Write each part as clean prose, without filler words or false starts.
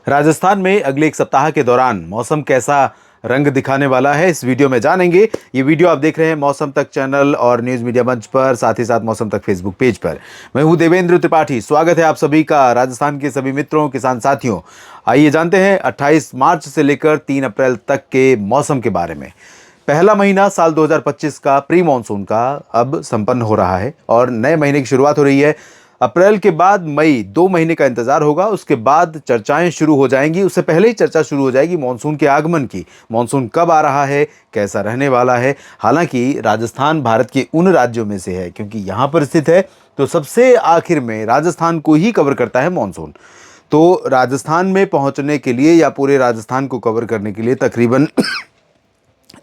राजस्थान में अगले एक सप्ताह के दौरान मौसम कैसा रंग दिखाने वाला है, इस वीडियो में जानेंगे। ये वीडियो आप देख रहे हैं मौसम तक चैनल और न्यूज मीडिया मंच पर, साथ ही साथ मौसम तक फेसबुक पेज पर। मैं हूं देवेंद्र त्रिपाठी। स्वागत है आप सभी का, राजस्थान के सभी मित्रों, किसान साथियों। आइए जानते हैं 28 मार्च से लेकर 3 अप्रैल तक के मौसम के बारे में। पहला महीना साल 2025 का प्री मानसून का अब संपन्न हो रहा है और नए महीने की शुरुआत हो रही है। अप्रैल के बाद मई 2 महीने का इंतजार होगा, उसके बाद चर्चाएं शुरू हो जाएंगी। उससे पहले ही चर्चा शुरू हो जाएगी मानसून के आगमन की। मानसून कब आ रहा है, कैसा रहने वाला है। हालांकि राजस्थान भारत के उन राज्यों में से है, क्योंकि यहाँ पर स्थित है, तो सबसे आखिर में राजस्थान को ही कवर करता है मानसून। तो राजस्थान में पहुंचने के लिए या पूरे राजस्थान को कवर करने के लिए तकरीबन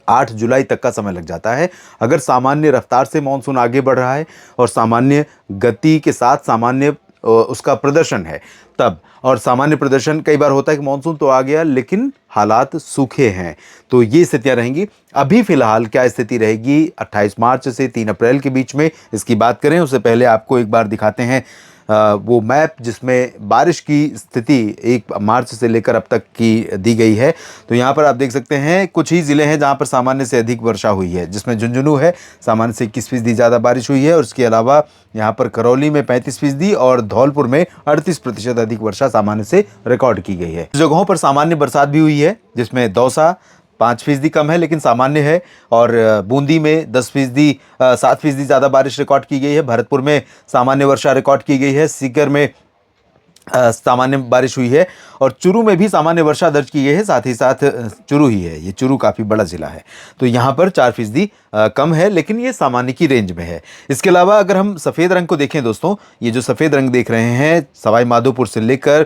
8 जुलाई तक का समय लग जाता है। अगर सामान्य रफ्तार से मानसून आगे बढ़ रहा है और सामान्य गति के साथ सामान्य उसका प्रदर्शन है तब। और सामान्य प्रदर्शन कई बार होता है कि मानसून तो आ गया लेकिन हालात सूखे हैं, तो ये स्थितियां रहेंगी। अभी फिलहाल क्या स्थिति रहेगी 28 मार्च से 3 अप्रैल के बीच में, इसकी बात करें उससे पहले आपको एक बार दिखाते हैं वो मैप जिसमें बारिश की स्थिति 1 मार्च से लेकर अब तक की दी गई है। तो यहाँ पर आप देख सकते हैं कुछ ही ज़िले हैं जहाँ पर सामान्य से अधिक वर्षा हुई है, जिसमें झुंझुनू है, सामान्य से 21% ज़्यादा बारिश हुई है। और उसके अलावा यहाँ पर करौली में 35% और धौलपुर में 38% अधिक वर्षा सामान्य से रिकॉर्ड की गई है। जगहों पर सामान्य बरसात भी हुई है, जिसमें दौसा 5% कम है लेकिन सामान्य है, और बूंदी में 10% 7% ज़्यादा बारिश रिकॉर्ड की गई है। भरतपुर में सामान्य वर्षा रिकॉर्ड की गई है। सीकर में सामान्य बारिश हुई है और चूरू में भी सामान्य वर्षा दर्ज की गई है। साथ ही साथ चूरू ही है, ये चूरू काफ़ी बड़ा ज़िला है, तो यहाँ पर 4% कम है लेकिन ये सामान्य की रेंज में है। इसके अलावा अगर हम सफ़ेद रंग को देखें दोस्तों, ये जो सफ़ेद रंग देख रहे हैं सवाई माधोपुर से लेकर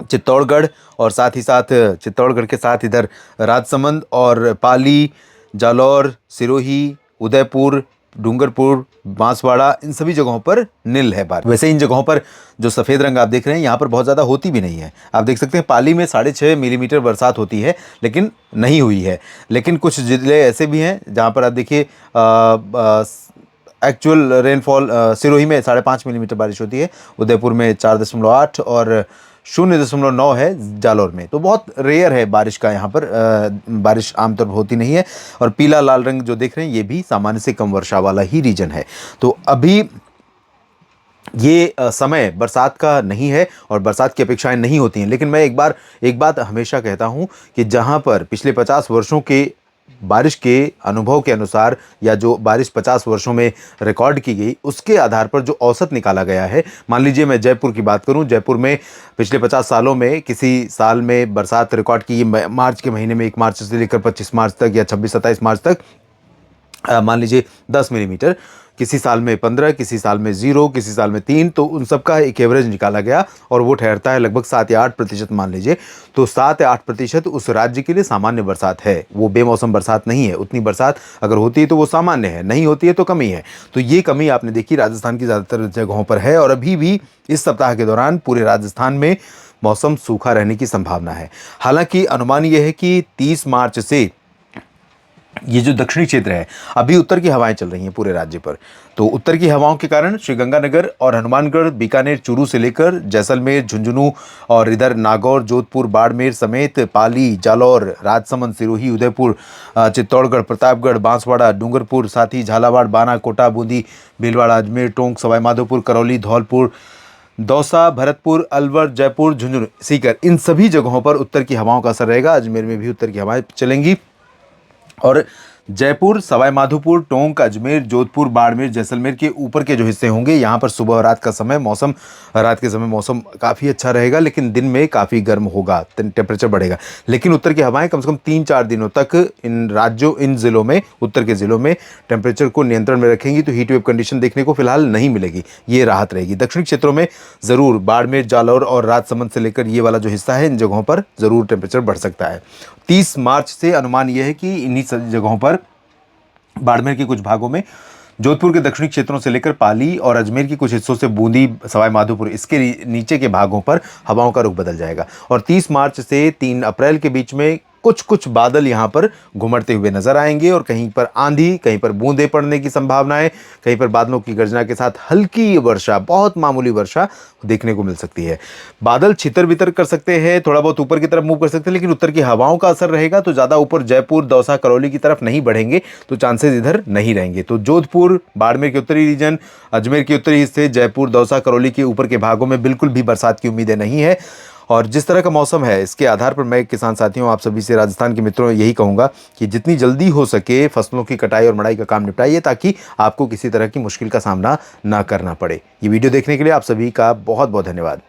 चित्तौड़गढ़, और साथ ही साथ चित्तौड़गढ़ के साथ इधर राजसमंद और पाली, जालौर, सिरोही, उदयपुर, डूंगरपुर, बांसवाड़ा, इन सभी जगहों पर नील है बारिश। वैसे इन जगहों पर जो सफ़ेद रंग आप देख रहे हैं यहाँ पर बहुत ज़्यादा होती भी नहीं है। आप देख सकते हैं पाली में 6.5 मिलीमीटर बरसात होती है लेकिन नहीं हुई है। लेकिन कुछ ज़िले ऐसे भी हैं जहाँ पर आप देखिए एक्चुअल रेनफॉल सिरोही में 5.5 मिलीमीटर बारिश होती है, उदयपुर में 4.8 और 0.9 है जालौर में। तो बहुत रेयर है बारिश का, यहाँ पर बारिश आमतौर पर होती नहीं है। और पीला लाल रंग जो देख रहे हैं ये भी सामान्य से कम वर्षा वाला ही रीजन है। तो अभी ये समय बरसात का नहीं है और बरसात की अपेक्षाएं नहीं होती हैं। लेकिन मैं एक बात हमेशा कहता हूँ कि जहाँ पर पिछले 50 वर्षों के बारिश के अनुभव के अनुसार, या जो बारिश 50 वर्षों में रिकॉर्ड की गई उसके आधार पर जो औसत निकाला गया है, मान लीजिए मैं जयपुर की बात करूं, जयपुर में पिछले 50 सालों में किसी साल में बरसात रिकॉर्ड की मार्च के महीने में 1 मार्च से लेकर 25 मार्च तक या 26-27 मार्च तक मान लीजिए 10 मिलीमीटर, किसी साल में 15, किसी साल में 0, किसी साल में 3, तो उन सब का एक एवरेज निकाला गया और वो ठहरता है लगभग 7 या 8% मान लीजिए। तो 7 या 8% उस राज्य के लिए सामान्य बरसात है, वो बेमौसम बरसात नहीं है। उतनी बरसात अगर होती है तो वो सामान्य है, नहीं होती है तो कमी है। तो ये कमी आपने देखी राजस्थान की ज़्यादातर जगहों पर है और अभी भी इस सप्ताह के दौरान पूरे राजस्थान में मौसम सूखा रहने की संभावना है। हालांकि अनुमान यह है कि 30 मार्च से ये जो दक्षिणी क्षेत्र है, अभी उत्तर की हवाएं चल रही हैं पूरे राज्य पर, तो उत्तर की हवाओं के कारण श्रीगंगानगर और हनुमानगढ़, बीकानेर, चूरू से लेकर जैसलमेर, झुंझुनू और इधर नागौर, जोधपुर, बाड़मेर समेत पाली, जालौर, राजसमंद, सिरोही, उदयपुर, चित्तौड़गढ़, प्रतापगढ़, बांसवाड़ा, डूंगरपुर, साथ ही झालावाड़, बाना, कोटा, बूंदी, भीलवाड़ा, अजमेर, टोंक, सवाई माधोपुर, करौली, धौलपुर, दौसा, भरतपुर, अलवर, जयपुर, झुंझुनू, सीकर, इन सभी जगहों पर उत्तर की हवाओं का असर रहेगा। अजमेर में भी उत्तर की हवाएं चलेंगी और जयपुर, सवाई माधोपुर, टोंक, अजमेर, जोधपुर, बाड़मेर, जैसलमेर के ऊपर के जो हिस्से होंगे यहाँ पर सुबह और रात का समय मौसम, रात के समय मौसम काफ़ी अच्छा रहेगा लेकिन दिन में काफ़ी गर्म होगा, टेम्परेचर बढ़ेगा। लेकिन उत्तर की हवाएं कम से कम 3-4 दिनों तक इन ज़िलों में, उत्तर के ज़िलों में टेम्परेचर को नियंत्रण में रखेंगी। तो हीट वेव कंडीशन देखने को फिलहाल नहीं मिलेगी, ये राहत रहेगी। दक्षिणी क्षेत्रों में ज़रूर बाड़मेर, जालौर और राजसमंद से लेकर ये वाला जो हिस्सा है, इन जगहों पर ज़रूर टेम्परेचर बढ़ सकता है। 30 मार्च से अनुमान यह है कि इन्हीं जगहों पर, बाड़मेर के कुछ भागों में, जोधपुर के दक्षिणी क्षेत्रों से लेकर पाली और अजमेर के कुछ हिस्सों से बूंदी, सवाई माधोपुर, इसके नीचे के भागों पर हवाओं का रुख बदल जाएगा। और 30 मार्च से 3 अप्रैल के बीच में कुछ कुछ बादल यहाँ पर घुमड़ते हुए नजर आएंगे और कहीं पर आंधी, कहीं पर बूंदे पड़ने की संभावना है, कहीं पर बादलों की गर्जना के साथ हल्की वर्षा, बहुत मामूली वर्षा देखने को मिल सकती है। बादल छितर बितर कर सकते हैं, थोड़ा बहुत ऊपर की तरफ मूव कर सकते हैं, लेकिन उत्तर की हवाओं का असर रहेगा तो ज़्यादा ऊपर जयपुर, दौसा, करौली की तरफ नहीं बढ़ेंगे, तो चांसेस इधर नहीं रहेंगे। तो जोधपुर, बाड़मेर के उत्तरी रीजन, अजमेर के उत्तरी हिस्से, जयपुर, दौसा, करौली के ऊपर के भागों में बिल्कुल भी बरसात की उम्मीदें नहीं है। और जिस तरह का मौसम है, इसके आधार पर मैं किसान साथियों, आप सभी से, राजस्थान के मित्रों, यही कहूँगा कि जितनी जल्दी हो सके फसलों की कटाई और मड़ाई का काम निपटाइए, ताकि आपको किसी तरह की मुश्किल का सामना ना करना पड़े। ये वीडियो देखने के लिए आप सभी का बहुत बहुत धन्यवाद।